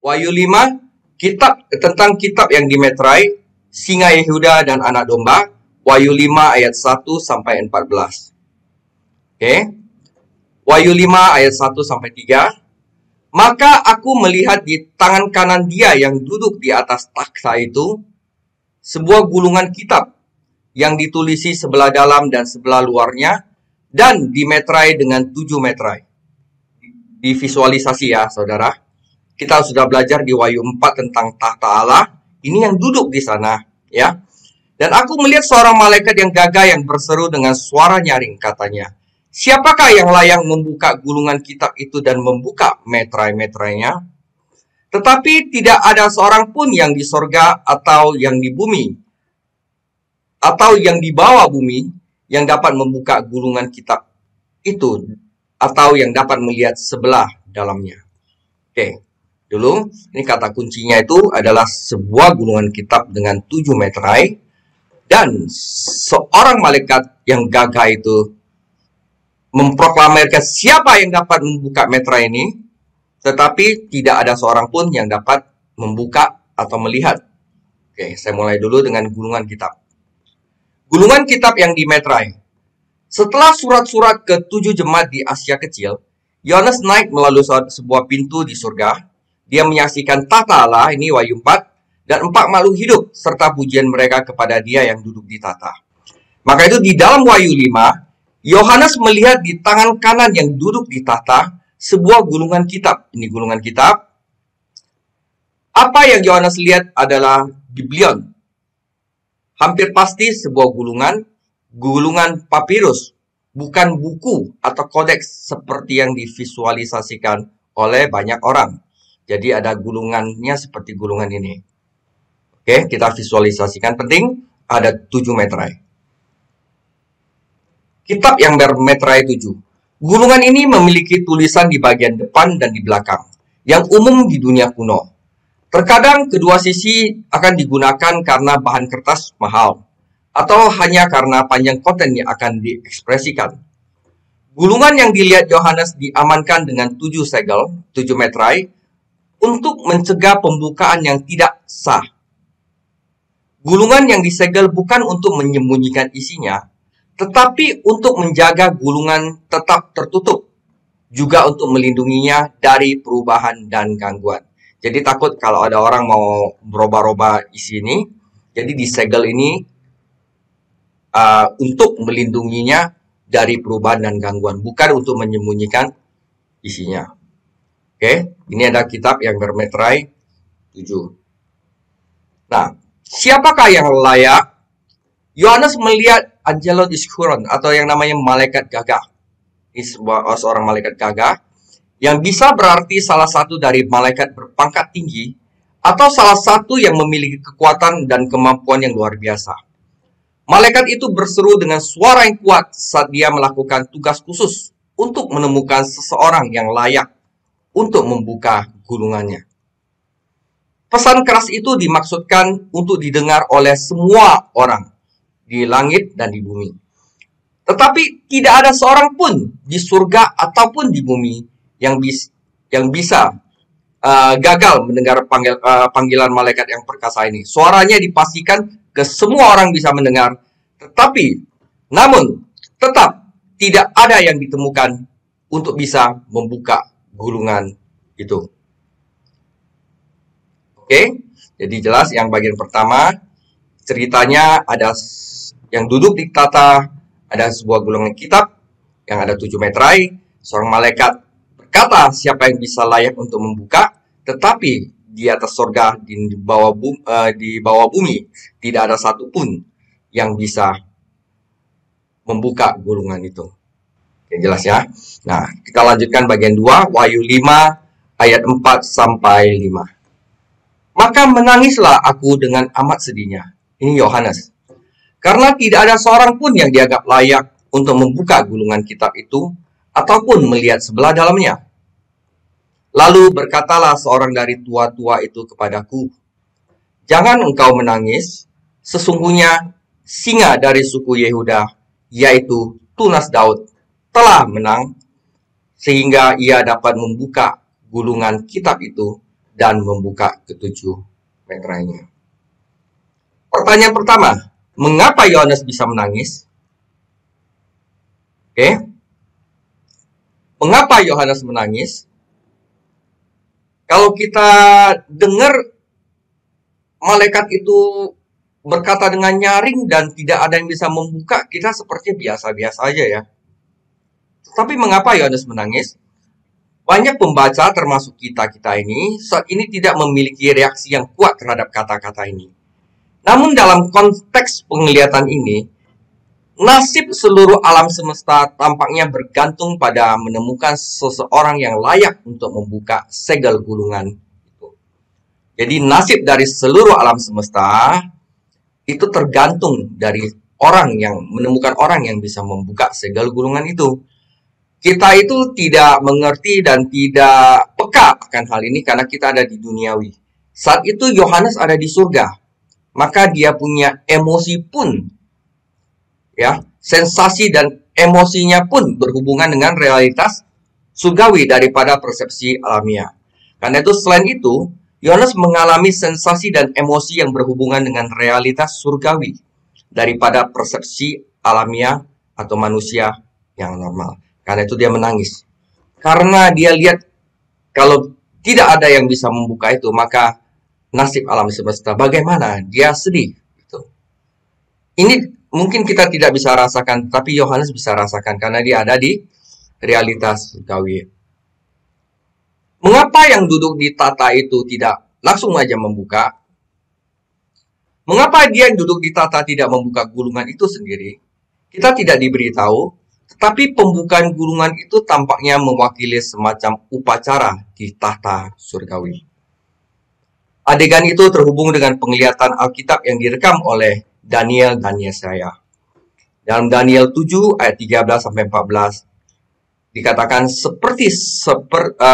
Wahyu 5, kitab yang dimeterai, singa Yehuda dan anak domba. Wahyu 5 ayat 1 sampai 14. Oke. Wahyu 5 ayat 1 sampai 3. Maka aku melihat di tangan kanan dia yang duduk di atas takhta itu sebuah gulungan kitab yang ditulisi sebelah dalam dan sebelah luarnya dan dimeterai dengan 7 meterai. Divisualisasi ya, saudara. Kita sudah belajar di Wahyu 4 tentang tahta Allah. Ini yang duduk di sana, ya. Dan aku melihat seorang malaikat yang gagah yang berseru dengan suara nyaring, katanya, siapakah yang layak membuka gulungan kitab itu dan membuka meterai-meterainya? Tetapi tidak ada seorang pun yang di sorga atau yang di bumi atau yang di bawah bumi yang dapat membuka gulungan kitab itu atau yang dapat melihat sebelah dalamnya. Oke. Dulu, ini kata kuncinya itu adalah sebuah gulungan kitab dengan 7 meterai, dan seorang malaikat yang gagah itu memproklamirkan siapa yang dapat membuka meterai ini, tetapi tidak ada seorang pun yang dapat membuka atau melihat. Oke, saya mulai dulu dengan gulungan kitab. Gulungan kitab yang dimeterai. Setelah surat-surat ke 7 jemaat di Asia Kecil, Yohanes naik melalui sebuah pintu di surga. Dia menyaksikan tahta Allah, ini Wahyu 4, dan 4 makhluk hidup, serta pujian mereka kepada dia yang duduk di tahta. Maka itu di dalam Wahyu 5, Yohanes melihat di tangan kanan yang duduk di tahta, sebuah gulungan kitab. Ini gulungan kitab. Apa yang Yohanes lihat adalah Biblion. Hampir pasti sebuah gulungan papirus, bukan buku atau kodeks seperti yang divisualisasikan oleh banyak orang. Jadi ada gulungannya seperti gulungan ini. Oke, kita visualisasikan. Penting, ada 7 meterai. Kitab yang bermeterai 7. Gulungan ini memiliki tulisan di bagian depan dan di belakang, yang umum di dunia kuno. Terkadang kedua sisi akan digunakan karena bahan kertas mahal, atau hanya karena panjang konten yang akan diekspresikan. Gulungan yang dilihat Yohanes diamankan dengan 7 segel, 7 meterai, untuk mencegah pembukaan yang tidak sah. Gulungan yang disegel bukan untuk menyembunyikan isinya, tetapi untuk menjaga gulungan tetap tertutup, juga untuk melindunginya dari perubahan dan gangguan. Jadi takut kalau ada orang mau berubah-ubah isi ini, jadi disegel ini untuk melindunginya dari perubahan dan gangguan, bukan untuk menyembunyikan isinya. Oke, ini ada kitab yang bermeterai 7. Nah, siapakah yang layak? Yohanes melihat Angelo Discuron atau yang namanya malaikat gagah. Ini seorang malaikat gagah yang bisa berarti salah satu dari malaikat berpangkat tinggi atau salah satu yang memiliki kekuatan dan kemampuan yang luar biasa. Malaikat itu berseru dengan suara yang kuat saat dia melakukan tugas khusus untuk menemukan seseorang yang layak untuk membuka gulungannya. Pesan keras itu dimaksudkan untuk didengar oleh semua orang di langit dan di bumi. Tetapi tidak ada seorang pun di surga ataupun di bumi yang bisa gagal mendengar panggilan malaikat yang perkasa ini. Suaranya dipastikan ke semua orang bisa mendengar, tetapi namun tetap tidak ada yang ditemukan untuk bisa membuka gulungan itu. Oke, jadi jelas yang bagian pertama ceritanya ada yang duduk di tahta, ada sebuah gulungan kitab yang ada 7 meterai. Seorang malaikat berkata siapa yang bisa layak untuk membuka, tetapi di atas surga, di bawah bumi tidak ada satupun yang bisa membuka gulungan itu. Oke, jelas ya. Nah, kita lanjutkan bagian 2, Wahyu 5 ayat 4 sampai 5. Maka menangislah aku dengan amat sedihnya. Ini Yohanes. Karena tidak ada seorang pun yang dianggap layak untuk membuka gulungan kitab itu ataupun melihat sebelah dalamnya. Lalu berkatalah seorang dari tua-tua itu kepadaku, jangan engkau menangis, sesungguhnya singa dari suku Yehuda, yaitu tunas Daud, telah menang, sehingga ia dapat membuka gulungan kitab itu dan membuka ketujuh meterainya. Pertanyaan pertama, mengapa Yohanes bisa menangis? Oke. Mengapa Yohanes menangis? Kalau kita dengar malaikat itu berkata dengan nyaring dan tidak ada yang bisa membuka, kita seperti biasa-biasa aja ya. Tapi mengapa Yohanes menangis? Banyak pembaca termasuk kita ini saat ini tidak memiliki reaksi yang kuat terhadap kata-kata ini. Namun dalam konteks penglihatan ini, nasib seluruh alam semesta tampaknya bergantung pada menemukan seseorang yang layak untuk membuka segel gulungan itu. Jadi nasib dari seluruh alam semesta itu tergantung dari orang yang menemukan orang yang bisa membuka segel gulungan itu. Kita itu tidak mengerti dan tidak peka akan hal ini karena kita ada di duniawi. Saat itu Yohanes ada di surga, maka dia punya emosi pun, ya, sensasi dan emosinya pun berhubungan dengan realitas surgawi daripada persepsi alamiah. Karena itu selain itu, Yohanes mengalami sensasi dan emosi yang berhubungan dengan realitas surgawi daripada persepsi alamiah atau manusia yang normal. Karena itu dia menangis. Karena dia lihat kalau tidak ada yang bisa membuka itu, maka nasib alam semesta bagaimana? Dia sedih. Gitu. Ini mungkin kita tidak bisa rasakan, tapi Yohanes bisa rasakan karena dia ada di realitas surgawi. Mengapa yang duduk di tata itu tidak langsung aja membuka? Mengapa dia yang duduk di tata tidak membuka gulungan itu sendiri? Kita tidak diberitahu, tetapi pembukaan gulungan itu tampaknya mewakili semacam upacara di tahta surgawi. Adegan itu terhubung dengan penglihatan Alkitab yang direkam oleh Daniel dan Yesaya. Dalam Daniel 7 ayat 13-14, dikatakan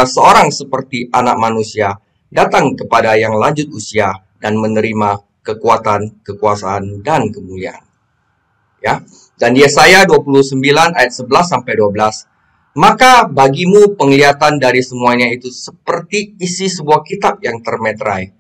seorang seperti anak manusia datang kepada yang lanjut usia dan menerima kekuatan, kekuasaan, dan kemuliaan. Ya. Dan Yesaya 29 ayat 11-12, maka bagimu penglihatan dari semuanya itu seperti isi sebuah kitab yang termeterai.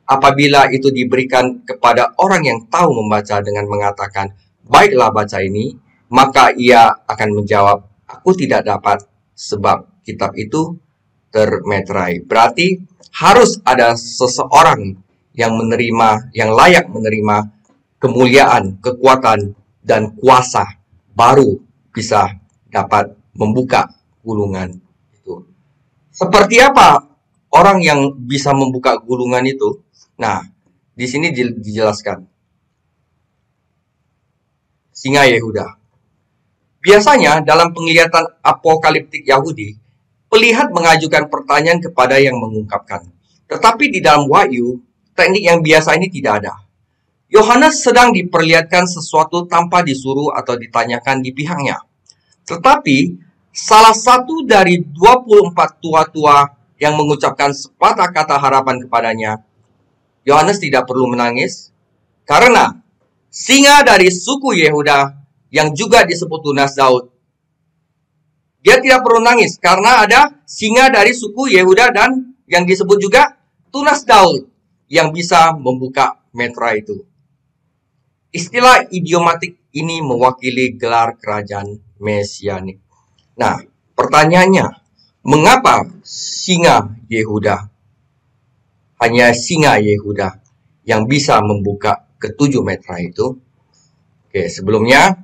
Apabila itu diberikan kepada orang yang tahu membaca dengan mengatakan, baiklah baca ini, maka ia akan menjawab, aku tidak dapat, sebab kitab itu termeterai. Berarti harus ada seseorang yang menerima, yang layak menerima kemuliaan, kekuatan, dan kuasa baru bisa dapat membuka gulungan itu. Seperti apa orang yang bisa membuka gulungan itu? Nah, di sini dijelaskan. Singa Yehuda. Biasanya dalam penglihatan apokaliptik Yahudi, pelihat mengajukan pertanyaan kepada yang mengungkapkan. Tetapi di dalam Wahyu, teknik yang biasa ini tidak ada. Yohanes sedang diperlihatkan sesuatu tanpa disuruh atau ditanyakan di pihaknya. Tetapi, salah satu dari 24 tua-tua yang mengucapkan sepatah kata harapan kepadanya, Yohanes tidak perlu menangis, karena singa dari suku Yehuda yang juga disebut tunas Daud, dia tidak perlu nangis karena ada singa dari suku Yehuda dan yang disebut juga tunas Daud yang bisa membuka metra itu. Istilah idiomatik ini mewakili gelar kerajaan mesianik. Nah, pertanyaannya, mengapa singa Yehuda? Hanya singa Yehuda yang bisa membuka ketujuh metra itu. Oke, sebelumnya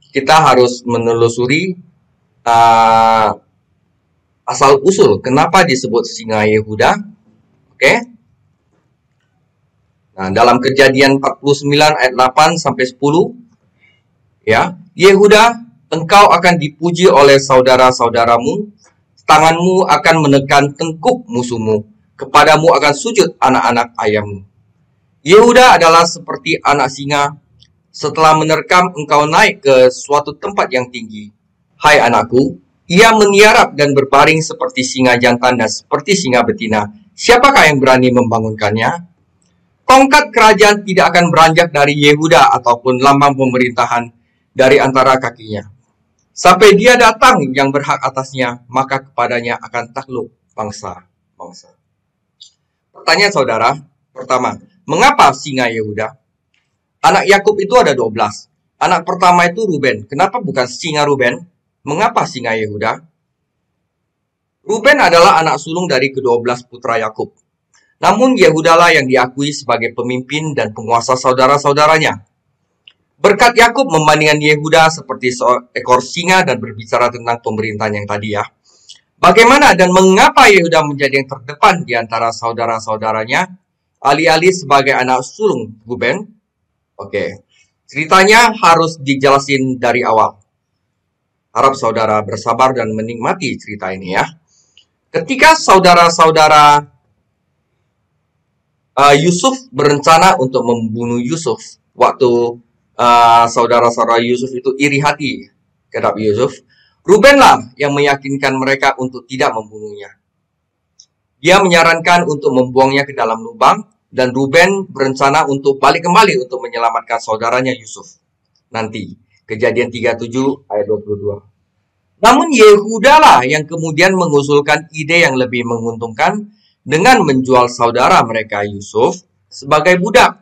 kita harus menelusuri asal usul kenapa disebut singa Yehuda. Oke. Nah, dalam Kejadian 49 ayat 8 sampai 10, ya, Yehuda, engkau akan dipuji oleh saudara-saudaramu, tanganmu akan menekan tengkuk musuhmu, kepadamu akan sujud anak-anak ayahmu. Yehuda adalah seperti anak singa, setelah menerkam engkau naik ke suatu tempat yang tinggi. Hai anakku, ia meniarap dan berbaring seperti singa jantan dan seperti singa betina. Siapakah yang berani membangunkannya? Tongkat kerajaan tidak akan beranjak dari Yehuda ataupun lambang pemerintahan dari antara kakinya. Sampai dia datang yang berhak atasnya, maka kepadanya akan takluk bangsa-bangsa. Pertanyaan saudara, pertama, mengapa singa Yehuda? Anak Yakub itu ada 12. Anak pertama itu Ruben. Kenapa bukan singa Ruben? Mengapa singa Yehuda? Ruben adalah anak sulung dari ke-12 putra Yakub. Namun Yehudalah yang diakui sebagai pemimpin dan penguasa saudara-saudaranya. Berkat Yakub membandingkan Yehuda seperti seekor singa dan berbicara tentang pemerintahan yang tadi ya. Bagaimana dan mengapa Yehuda menjadi yang terdepan di antara saudara-saudaranya, alih-alih sebagai anak sulung Ruben? Oke, ceritanya harus dijelasin dari awal. Harap saudara bersabar dan menikmati cerita ini ya. Ketika saudara-saudara Yusuf berencana untuk membunuh Yusuf, waktu saudara-saudara Yusuf itu iri hati terhadap Yusuf, Rubenlah yang meyakinkan mereka untuk tidak membunuhnya. Dia menyarankan untuk membuangnya ke dalam lubang, dan Ruben berencana untuk balik kembali untuk menyelamatkan saudaranya Yusuf. Nanti, Kejadian 37 ayat 22. Namun Yehuda lah yang kemudian mengusulkan ide yang lebih menguntungkan dengan menjual saudara mereka Yusuf sebagai budak.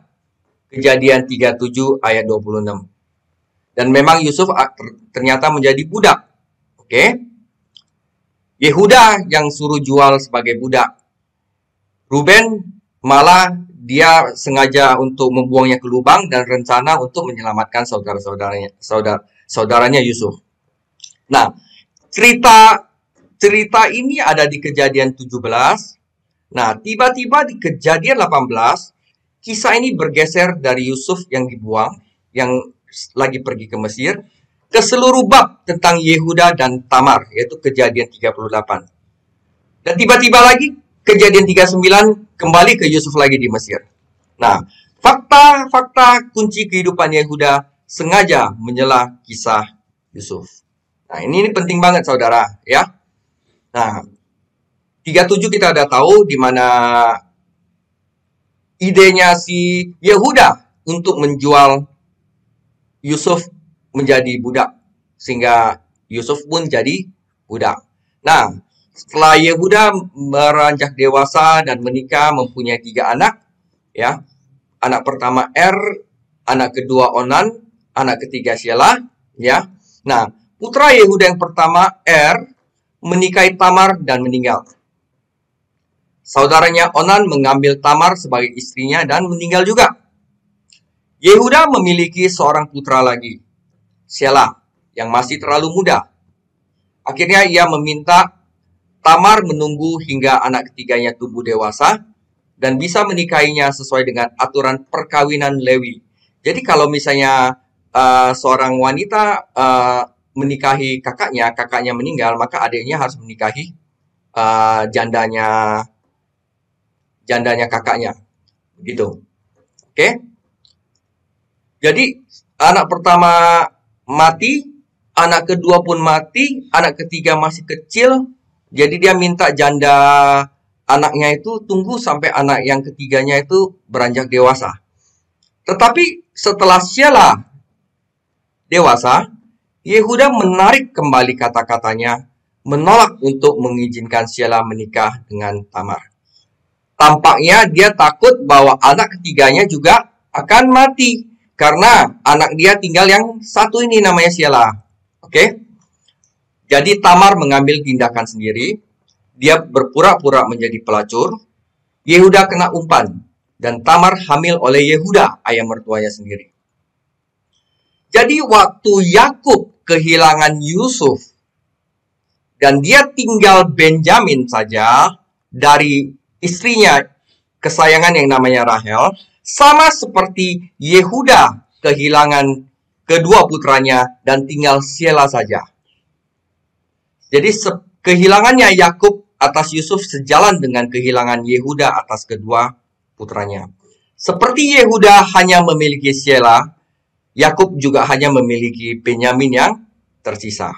Kejadian 37 ayat 26. Dan memang Yusuf ternyata menjadi budak. Oke? Yehuda yang suruh jual sebagai budak. Ruben malah dia sengaja untuk membuangnya ke lubang dan rencana untuk menyelamatkan saudaranya Yusuf. Nah, cerita ini ada di Kejadian 17. Nah, tiba-tiba di Kejadian 18, kisah ini bergeser dari Yusuf yang dibuang, yang lagi pergi ke Mesir, ke seluruh bab tentang Yehuda dan Tamar, yaitu Kejadian 38. Dan tiba-tiba lagi Kejadian 39 kembali ke Yusuf lagi di Mesir. Nah, fakta-fakta kunci kehidupan Yehuda sengaja menyela kisah Yusuf. Nah, ini penting banget saudara ya. Nah, 37 kita udah tahu di mana idenya si Yehuda untuk menjual Yusuf menjadi budak, sehingga Yusuf pun jadi budak. Nah, setelah Yehuda beranjak dewasa dan menikah, mempunyai 3 anak, ya. Anak pertama anak kedua Onan, anak ketiga Shelah, ya. Nah, putra Yehuda yang pertama menikahi Tamar dan meninggal. Saudaranya Onan mengambil Tamar sebagai istrinya dan meninggal juga. Yehuda memiliki seorang putra lagi, Shelah, yang masih terlalu muda. Akhirnya ia meminta Tamar menunggu hingga anak ketiganya tumbuh dewasa dan bisa menikahinya sesuai dengan aturan perkawinan Lewi. Jadi kalau misalnya seorang wanita menikahi kakaknya meninggal, maka adiknya harus menikahi jandanya kakaknya, gitu. Oke? Jadi anak pertama mati, anak kedua pun mati, anak ketiga masih kecil. Jadi dia minta janda anaknya itu tunggu sampai anak yang ketiganya itu beranjak dewasa. Tetapi setelah Shelah dewasa, Yehuda menarik kembali kata-katanya, menolak untuk mengizinkan Shelah menikah dengan Tamar. Tampaknya dia takut bahwa anak ketiganya juga akan mati, karena anak dia tinggal yang satu ini namanya Shelah. Oke? Jadi Tamar mengambil tindakan sendiri. Dia berpura-pura menjadi pelacur. Yehuda kena umpan. Dan Tamar hamil oleh Yehuda, ayah mertuanya sendiri. Jadi waktu Yakub kehilangan Yusuf, dan dia tinggal Benjamin saja dari istrinya kesayangan yang namanya Rahel, sama seperti Yehuda kehilangan kedua putranya dan tinggal Shelah saja. Jadi kehilangannya Yakub atas Yusuf sejalan dengan kehilangan Yehuda atas kedua putranya. Seperti Yehuda hanya memiliki Shelah, Yakub juga hanya memiliki Benyamin yang tersisa.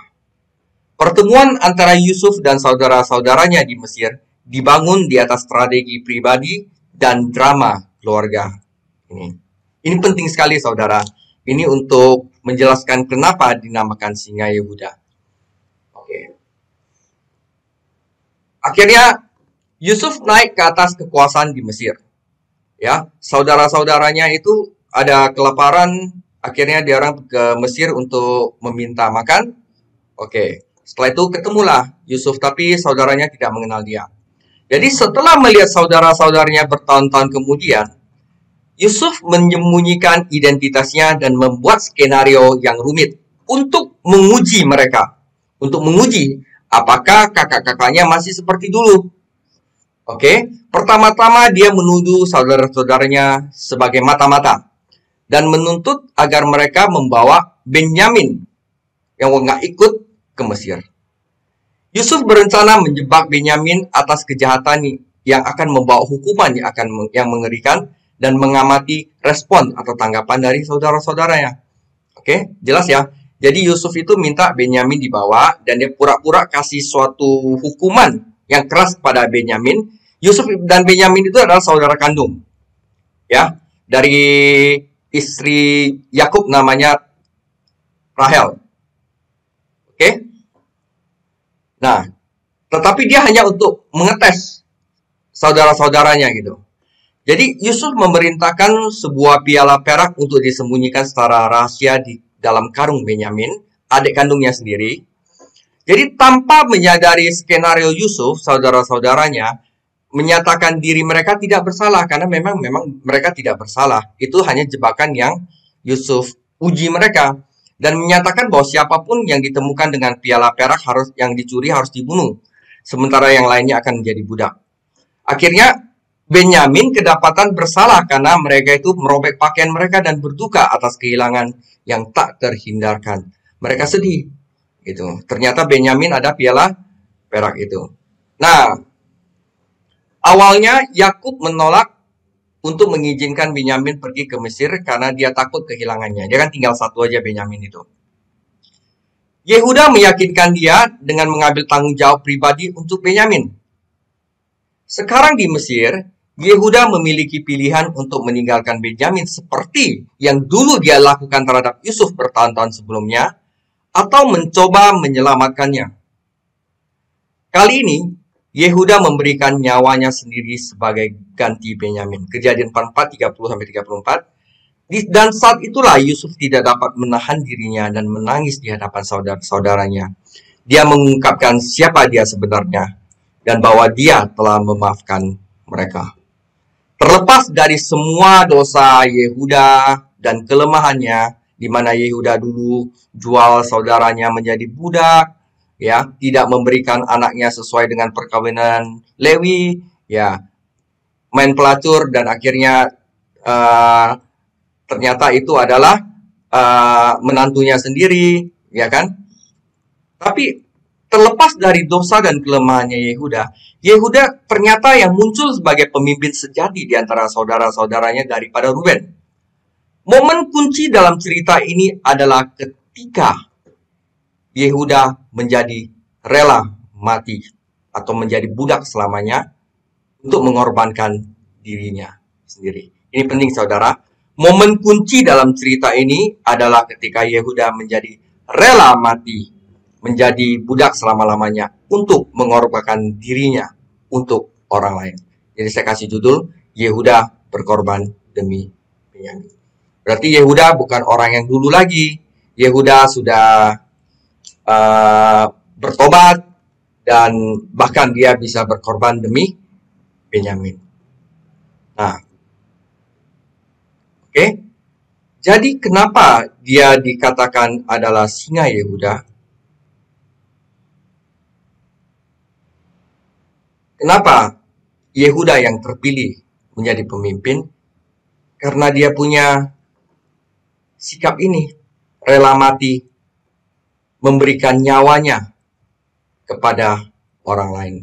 Pertemuan antara Yusuf dan saudara-saudaranya di Mesir dibangun di atas strategi pribadi dan drama keluarga. Ini penting sekali saudara. Ini untuk menjelaskan kenapa dinamakan singa Yehuda. Oke. Akhirnya Yusuf naik ke atas kekuasaan di Mesir. Ya, saudara-saudaranya itu ada kelaparan, akhirnya dia orang ke Mesir untuk meminta makan. Oke, setelah itu ketemulah Yusuf, tapi saudaranya tidak mengenal dia. Jadi setelah melihat saudara-saudaranya bertahun-tahun kemudian, Yusuf menyembunyikan identitasnya dan membuat skenario yang rumit untuk menguji mereka. Untuk menguji apakah kakak-kakaknya masih seperti dulu. Oke, pertama-tama dia menuduh saudara-saudaranya sebagai mata-mata dan menuntut agar mereka membawa Benyamin yang nggak ikut ke Mesir. Yusuf berencana menjebak Benyamin atas kejahatan yang akan membawa hukuman yang mengerikan dan mengamati respon atau tanggapan dari saudara-saudaranya. Oke, jelas ya. Jadi Yusuf itu minta Benyamin dibawa dan dia pura-pura kasih suatu hukuman yang keras pada Benyamin. Yusuf dan Benyamin itu adalah saudara kandung. Ya, dari istri Yakub namanya Rahel. Oke. Nah, tetapi dia hanya untuk mengetes saudara-saudaranya gitu. Jadi Yusuf memerintahkan sebuah piala perak untuk disembunyikan secara rahasia di dalam karung Benyamin, adik kandungnya sendiri. Jadi tanpa menyadari skenario Yusuf, saudara-saudaranya menyatakan diri mereka tidak bersalah karena memang mereka tidak bersalah. Itu hanya jebakan yang Yusuf uji mereka dan menyatakan bahwa siapapun yang ditemukan dengan piala perak yang dicuri harus dibunuh, sementara yang lainnya akan menjadi budak. Akhirnya Benyamin kedapatan bersalah karena mereka itu merobek pakaian mereka dan berduka atas kehilangan yang tak terhindarkan. Mereka sedih. Gitu. Ternyata Benyamin ada piala perak itu. Nah, awalnya Yakub menolak untuk mengizinkan Benyamin pergi ke Mesir karena dia takut kehilangannya. Dia kan tinggal satu aja Benyamin itu. Yehuda meyakinkan dia dengan mengambil tanggung jawab pribadi untuk Benyamin. Sekarang di Mesir, Yehuda memiliki pilihan untuk meninggalkan Benyamin seperti yang dulu dia lakukan terhadap Yusuf bertahun-tahun sebelumnya, atau mencoba menyelamatkannya. Kali ini, Yehuda memberikan nyawanya sendiri sebagai ganti Benyamin. Kejadian 44, 30-34. Dan saat itulah Yusuf tidak dapat menahan dirinya dan menangis di hadapan saudara-saudaranya. Dia mengungkapkan siapa dia sebenarnya dan bahwa dia telah memaafkan mereka. Terlepas dari semua dosa Yehuda dan kelemahannya, di mana Yehuda dulu jual saudaranya menjadi budak, ya, tidak memberikan anaknya sesuai dengan perkawinan Lewi, ya, main pelacur dan akhirnya ternyata itu adalah menantunya sendiri, ya kan? Tapi terlepas dari dosa dan kelemahannya Yehuda ternyata yang muncul sebagai pemimpin sejati di antara saudara-saudaranya daripada Ruben. Momen kunci dalam cerita ini adalah ketika Yehuda menjadi rela mati atau menjadi budak selamanya untuk mengorbankan dirinya sendiri. Ini penting saudara. Momen kunci dalam cerita ini adalah ketika Yehuda menjadi rela mati, menjadi budak selama-lamanya untuk mengorbankan dirinya untuk orang lain. Jadi saya kasih judul, Yehuda berkorban demi Benyamin. Berarti Yehuda bukan orang yang dulu lagi. Yehuda sudah bertobat dan bahkan dia bisa berkorban demi Benyamin. Nah, oke. Jadi kenapa dia dikatakan adalah singa Yehuda? Kenapa Yehuda yang terpilih menjadi pemimpin? Karena dia punya sikap ini, rela mati, memberikan nyawanya kepada orang lain.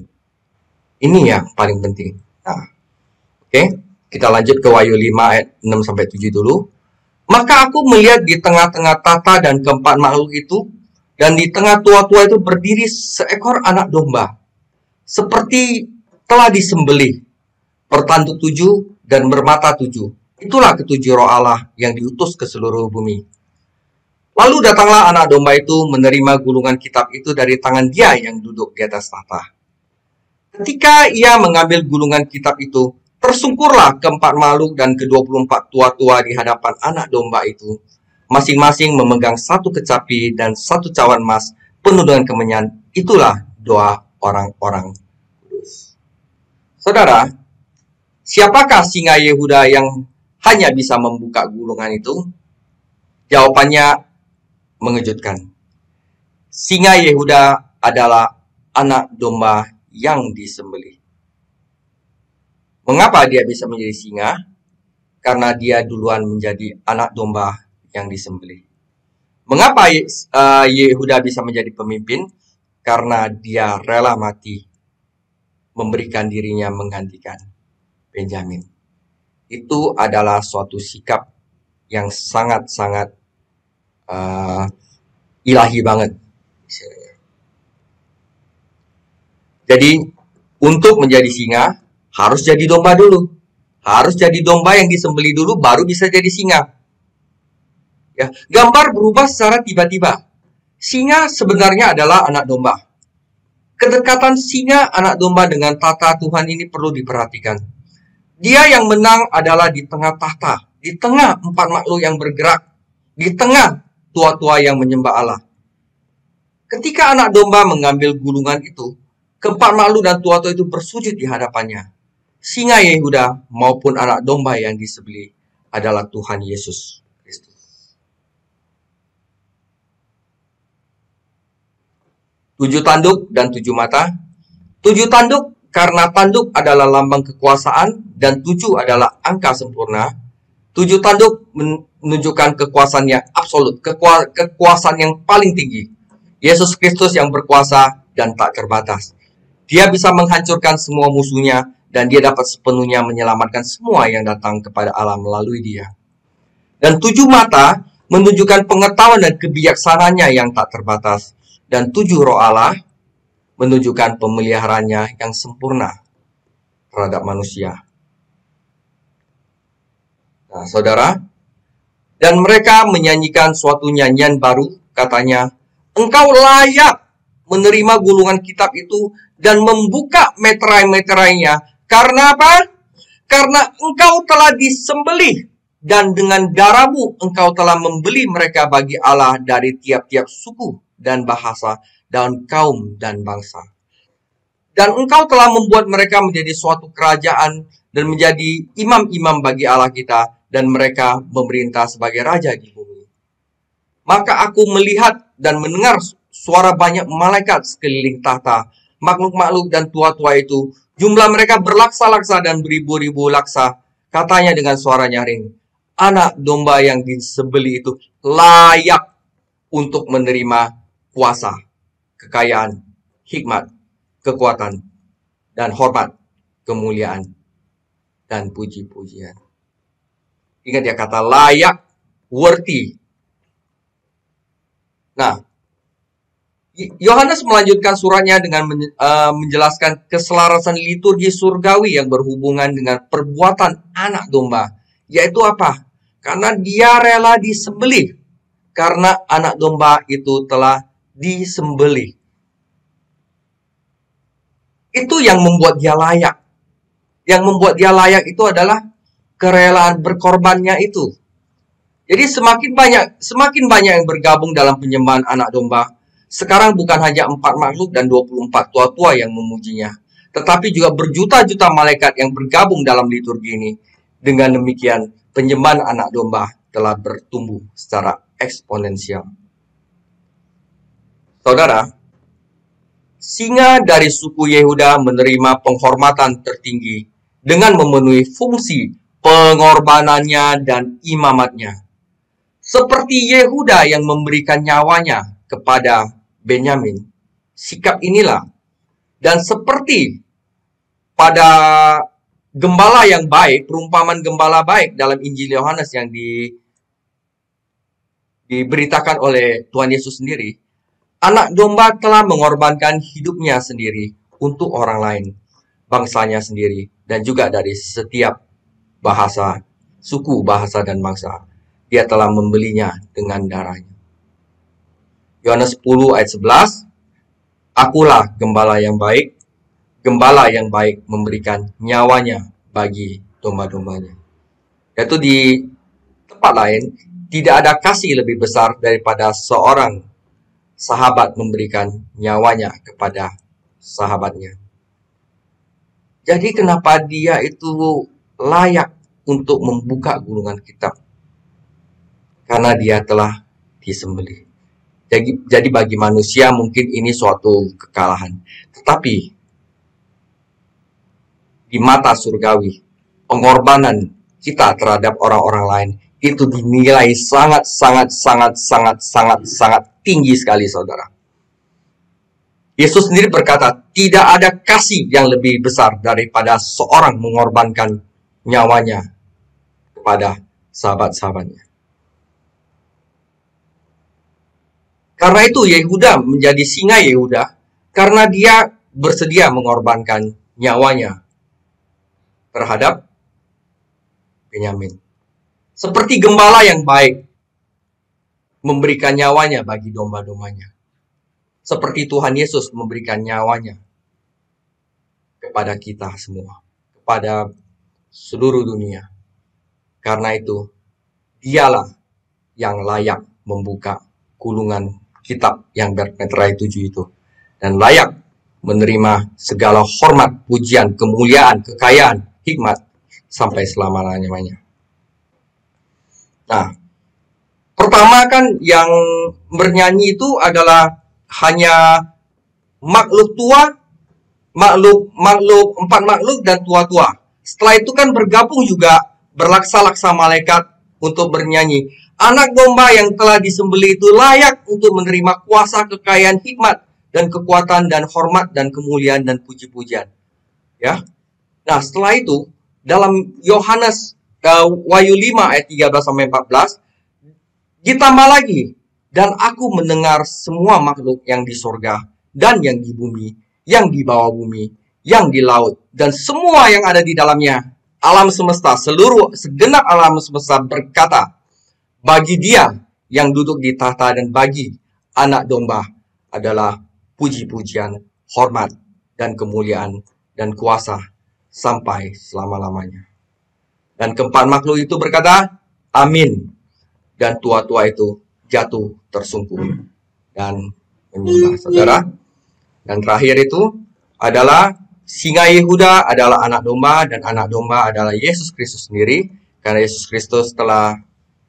Ini yang paling penting. Nah, oke, kita lanjut ke Wahyu 5 ayat 6-7 dulu. Maka aku melihat di tengah-tengah tata dan keempat makhluk itu, dan di tengah tua-tua itu berdiri seekor anak domba, seperti telah disembelih, bertanduk 7 dan bermata 7. Itulah ketujuh roh Allah yang diutus ke seluruh bumi. Lalu datanglah anak domba itu menerima gulungan kitab itu dari tangan dia yang duduk di atas tahta. Ketika ia mengambil gulungan kitab itu, tersungkurlah keempat makhluk dan ke-24 tua-tua di hadapan anak domba itu, masing-masing memegang satu kecapi dan satu cawan emas penuh dengan kemenyan. Itulah doa orang-orang kudus. Saudara, siapakah singa Yehuda yang hanya bisa membuka gulungan itu? Jawabannya mengejutkan. Singa Yehuda adalah anak domba yang disembelih. Mengapa dia bisa menjadi singa? Karena dia duluan menjadi anak domba yang disembelih. Mengapa Yehuda bisa menjadi pemimpin? Karena dia rela mati, memberikan dirinya menggantikan Benjamin. Itu adalah suatu sikap yang sangat-sangat ilahi banget. Jadi, untuk menjadi singa, harus jadi domba dulu. Harus jadi domba yang disembelih dulu, baru bisa jadi singa. Ya, gambar berubah secara tiba-tiba. Singa sebenarnya adalah anak domba. Kedekatan singa anak domba dengan tahta Tuhan ini perlu diperhatikan. Dia yang menang adalah di tengah tahta, di tengah empat makhluk yang bergerak, di tengah tua-tua yang menyembah Allah. Ketika anak domba mengambil gulungan itu, keempat makhluk dan tua-tua itu bersujud di hadapannya. Singa Yehuda maupun anak domba yang disembelih adalah Tuhan Yesus Kristus. 7 tanduk dan 7 mata. 7 tanduk karena tanduk adalah lambang kekuasaan dan 7 adalah angka sempurna. 7 tanduk menunjukkan kekuasaan yang absolut, kekuasaan yang paling tinggi. Yesus Kristus yang berkuasa dan tak terbatas. Dia bisa menghancurkan semua musuhnya dan dia dapat sepenuhnya menyelamatkan semua yang datang kepada Allah melalui dia. Dan 7 mata menunjukkan pengetahuan dan kebijaksanaannya yang tak terbatas. Dan 7 roh Allah menunjukkan pemeliharaannya yang sempurna terhadap manusia. Nah, saudara, dan mereka menyanyikan suatu nyanyian baru, katanya, engkau layak menerima gulungan kitab itu dan membuka meterai-meterainya. Karena apa? Karena engkau telah disembelih dan dengan darahmu engkau telah membeli mereka bagi Allah dari tiap-tiap suku dan bahasa dan kaum dan bangsa. Dan engkau telah membuat mereka menjadi suatu kerajaan dan menjadi imam-imam bagi Allah kita dan mereka memerintah sebagai raja di bumi. Maka aku melihat dan mendengar suara banyak malaikat sekeliling tahta, makhluk-makhluk dan tua-tua itu. Jumlah mereka berlaksa-laksa dan beribu-ribu laksa. Katanya dengan suara nyaring, anak domba yang disembelih itu layak untuk menerima kuasa, kekayaan, hikmat, kekuatan, dan hormat, kemuliaan, dan puji-pujian. Ingat ya kata layak, worthy. Nah, Yohanes melanjutkan suratnya dengan menjelaskan keselarasan liturgi surgawi yang berhubungan dengan perbuatan anak domba. Yaitu apa? Karena dia rela disembelih. Karena anak domba itu telah disembelih. Itu yang membuat dia layak. Yang membuat dia layak itu adalah kerelaan berkorbannya itu. Jadi semakin banyak yang bergabung dalam penyembahan anak domba. Sekarang bukan hanya 4 makhluk dan 24 tua-tua yang memujinya, tetapi juga berjuta-juta malaikat yang bergabung dalam liturgi ini. Dengan demikian, penyembahan anak domba telah bertumbuh secara eksponensial. Saudara, singa dari suku Yehuda menerima penghormatan tertinggi dengan memenuhi fungsi pengorbanannya dan imamatnya. Seperti Yehuda yang memberikan nyawanya kepada Benyamin, sikap inilah. Dan seperti pada gembala yang baik, perumpamaan gembala baik dalam Injil Yohanes yang diberitakan oleh Tuhan Yesus sendiri, anak domba telah mengorbankan hidupnya sendiri untuk orang lain, bangsanya sendiri, dan juga dari setiap bahasa, suku, bahasa, dan bangsa. Dia telah membelinya dengan darahnya. Yohanes 10 ayat 11, akulah gembala yang baik, gembala yang baik memberikan nyawanya bagi domba-dombanya. Yaitu di tempat lain, tidak ada kasih lebih besar daripada seorang sahabat memberikan nyawanya kepada sahabatnya. Jadi kenapa dia itu layak untuk membuka gulungan kitab? Karena dia telah disembelih. Jadi bagi manusia mungkin ini suatu kekalahan. Tetapi di mata surgawi, pengorbanan kita terhadap orang-orang lain itu dinilai sangat tinggi sekali, saudara. Yesus sendiri berkata, tidak ada kasih yang lebih besar daripada seorang mengorbankan nyawanya kepada sahabat-sahabatnya. Karena itu Yehuda menjadi singa Yehuda, karena dia bersedia mengorbankan nyawanya terhadap Benyamin. Seperti gembala yang baik memberikan nyawanya bagi domba-dombanya. Seperti Tuhan Yesus memberikan nyawanya kepada kita semua, kepada seluruh dunia. Karena itu, dialah yang layak membuka gulungan kitab yang bermeterai 7 itu. Dan layak menerima segala hormat, pujian, kemuliaan, kekayaan, hikmat, sampai selama-lamanya. Nah, pertama kan yang bernyanyi itu adalah hanya makhluk tua, empat makhluk dan tua-tua. Setelah itu kan bergabung juga berlaksa-laksa malaikat untuk bernyanyi. Anak domba yang telah disembelih itu layak untuk menerima kuasa, kekayaan, hikmat, dan kekuatan, dan hormat, dan kemuliaan, dan puji-pujian. Ya. Nah, setelah itu, dalam Yohanes Wahyu 5 ayat 13-14, ditambah lagi, dan aku mendengar semua makhluk yang di sorga, dan yang di bumi, yang di bawah bumi, yang di laut, dan semua yang ada di dalamnya, alam semesta, segenap alam semesta berkata, bagi dia yang duduk di tahta dan bagi anak domba adalah puji-pujian, hormat, dan kemuliaan, dan kuasa sampai selama-lamanya. Dan keempat makhluk itu berkata, amin. Dan tua-tua itu jatuh tersungkur dan menyembah, saudara. Dan terakhir itu adalah singa Yehuda adalah anak domba, dan anak domba adalah Yesus Kristus sendiri. Karena Yesus Kristus telah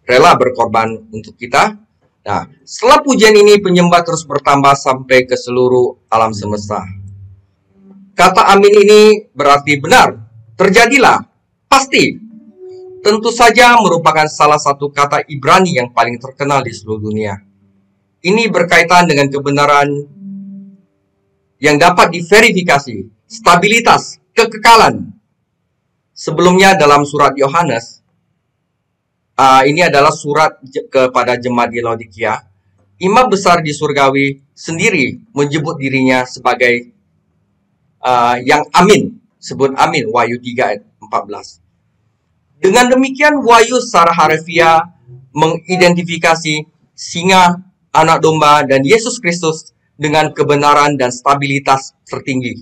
rela berkorban untuk kita. Nah, setelah pujian ini, penyembah terus bertambah sampai ke seluruh alam semesta. Kata amin ini berarti benar, terjadilah, pasti. Tentu saja merupakan salah satu kata Ibrani yang paling terkenal di seluruh dunia. Ini berkaitan dengan kebenaran yang dapat diverifikasi, stabilitas, kekekalan. Sebelumnya dalam surat Yohanes, ini adalah surat kepada jemaat di Laodikia. Imam besar di surgawi sendiri menyebut dirinya sebagai yang amin. Sebut amin, Wahyu 3 ayat 14. Dengan demikian, Wahyu secara harfiah mengidentifikasi singa, anak domba, dan Yesus Kristus dengan kebenaran dan stabilitas tertinggi.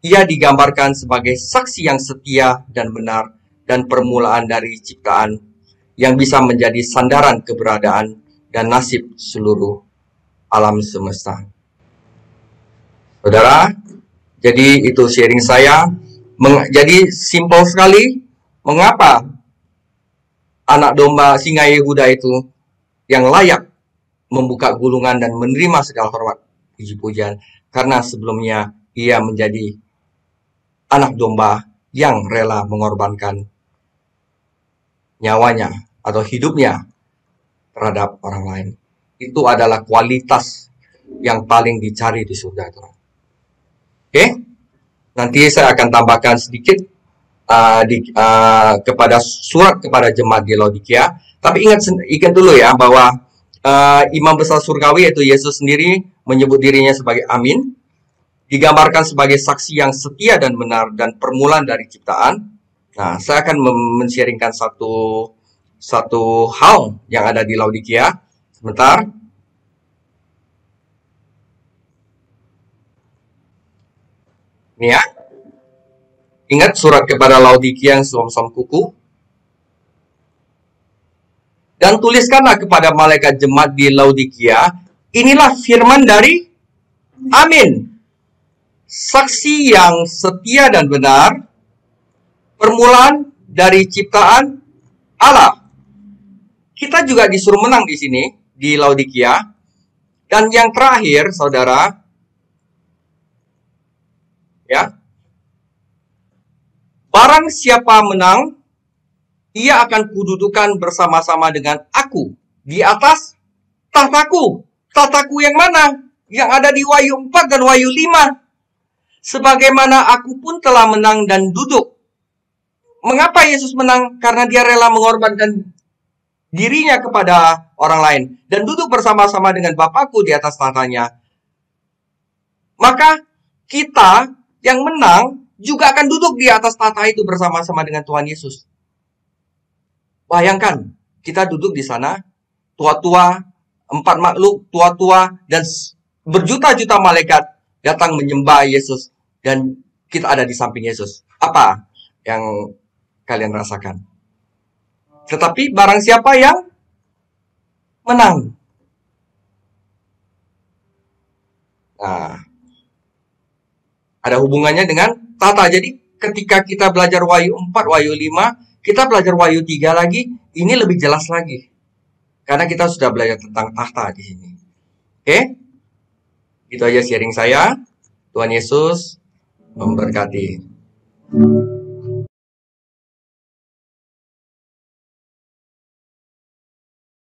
Ia digambarkan sebagai saksi yang setia dan benar, dan permulaan dari ciptaan yang bisa menjadi sandaran keberadaan dan nasib seluruh alam semesta. Saudara, jadi itu sharing saya. Jadi simpel sekali, mengapa anak domba singa Yehuda itu yang layak membuka gulungan dan menerima segala hormat, puji-pujian, karena sebelumnya ia menjadi anak domba yang rela mengorbankan nyawanya atau hidupnya terhadap orang lain. Itu adalah kualitas yang paling dicari di surga. Oke? Nanti saya akan tambahkan sedikit kepada surat kepada jemaat di Laodikia. Tapi ingat dulu ya bahwa imam besar surgawi yaitu Yesus sendiri menyebut dirinya sebagai amin, digambarkan sebagai saksi yang setia dan benar dan permulaan dari ciptaan. Nah, saya akan men-sharingkan satu hal yang ada di Laodikia. Sebentar. Ini ya. Ingat surat kepada Laodikia yang som-som kuku. Dan tuliskanlah kepada malaikat jemaat di Laodikia, inilah firman dari Amin, saksi yang setia dan benar, permulaan dari ciptaan Allah. Kita juga disuruh menang di sini, di Laodikia. Dan yang terakhir, saudara, ya, barang siapa menang, ia akan kududukan bersama-sama dengan aku di atas tahtaku. Tahtaku yang mana? Yang ada di Wahyu 4 dan Wahyu 5. Sebagaimana aku pun telah menang dan duduk. Mengapa Yesus menang? Karena dia rela mengorbankan dirinya kepada orang lain dan duduk bersama-sama dengan Bapakku di atas tahtanya. Maka kita yang menang juga akan duduk di atas tahta itu bersama-sama dengan Tuhan Yesus. Bayangkan, kita duduk di sana, tua-tua, 4 makhluk, tua-tua, dan berjuta-juta malaikat datang menyembah Yesus. Dan kita ada di samping Yesus. Apa yang kalian rasakan? Tetapi barang siapa yang menang. Nah, ada hubungannya dengan tahta. Jadi ketika kita belajar Wahyu 4, Wahyu 5, kita belajar Wahyu 3 lagi, ini lebih jelas lagi. Karena kita sudah belajar tentang tahta di sini. Oke? Itu aja sharing saya. Tuhan Yesus memberkati.